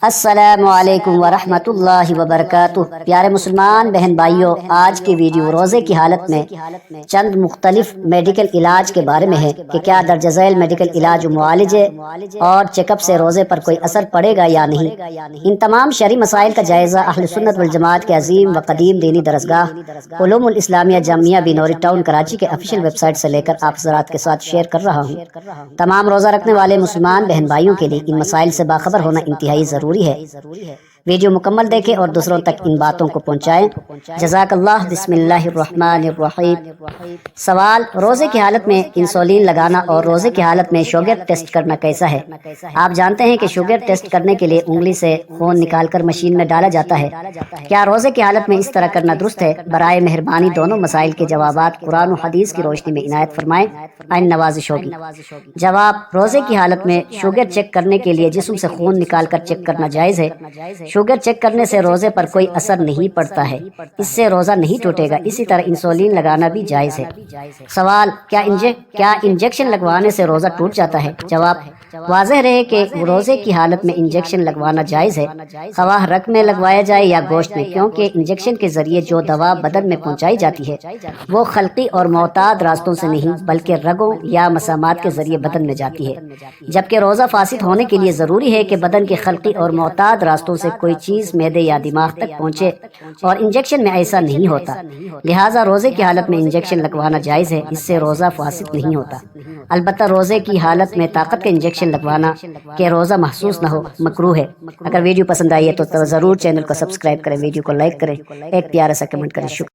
السلام علیکم ورحمۃ اللہ وبرکاتہ۔ پیارے مسلمان بہن بھائیوں، آج کی ویڈیو روزے کی حالت میں چند مختلف میڈیکل علاج کے بارے میں ہے کہ کیا درج ذیل میڈیکل علاج و معالجے اور چیک اپ سے روزے پر کوئی اثر پڑے گا یا نہیں۔ ان تمام شرعی مسائل کا جائزہ اہل سنت والجماعت کے عظیم و قدیم دینی درسگاہ علوم الاسلامیہ جامعہ بنوری ٹاؤن کراچی کے آفیشیل ویب سائٹ سے لے کر آپ حضرات کے ساتھ شیئر کر رہا ہوں۔ تمام روزہ رکھنے والے مسلمان بہن بھائیوں کے لیے ان مسائل سے باخبر ہونا انتہائی ضروری ہے۔ ویڈیو مکمل دیکھیں اور دوسروں تک ان باتوں کو پہنچائیں۔ جزاک اللہ۔ بسم اللہ الرحمن الرحیم۔ سوال: روزے کی حالت میں انسولین لگانا اور روزے کی حالت میں شوگر ٹیسٹ کرنا کیسا ہے؟ آپ جانتے ہیں کہ شوگر ٹیسٹ کرنے کے لیے انگلی سے خون نکال کر مشین میں ڈالا جاتا ہے۔ کیا روزے کی حالت میں اس طرح کرنا درست ہے؟ برائے مہربانی دونوں مسائل کے جوابات قرآن و حدیث کی روشنی میں عنایت فرمائیں، عین نوازش ہوگی۔ جواب: روزے کی حالت میں شوگر چیک کرنے کے لیے جسم سے خون نکال کر چیک کرنا جائز ہے۔ شوگر چیک کرنے سے روزے پر کوئی اثر نہیں پڑتا ہے، اس سے روزہ نہیں ٹوٹے گا۔ اسی طرح انسولین لگانا بھی جائز ہے۔ سوال: کیا انجیکشن لگوانے سے روزہ ٹوٹ جاتا ہے؟ جواب: واضح رہے کہ روزے کی حالت میں انجیکشن لگوانا جائز ہے، خواہ رگ میں لگوایا جائے یا گوشت میں، کیونکہ انجیکشن کے ذریعے جو دوا بدن میں پہنچائی جاتی ہے وہ خلقی اور معتاد راستوں سے نہیں بلکہ رگوں یا مسامات کے ذریعے بدن میں جاتی ہے، جبکہ روزہ فاسد ہونے کے لیے ضروری ہے کہ بدن کے خلقی اور معتاد راستوں سے کوئی چیز معدے یا دماغ تک پہنچے، اور انجیکشن میں ایسا نہیں ہوتا، لہٰذا روزے کی حالت میں انجیکشن لگوانا جائز ہے، اس سے روزہ فاسد نہیں ہوتا۔ البتہ روزے کی حالت میں طاقت کے انجیکشن لگوانا کہ روزہ محسوس نہ ہو مکروہ ہے۔ اگر ویڈیو پسند آئی ہے تو ضرور چینل کو سبسکرائب کریں، ویڈیو کو لائک کریں، ایک پیارا سا کمنٹ کریں۔ شکریہ۔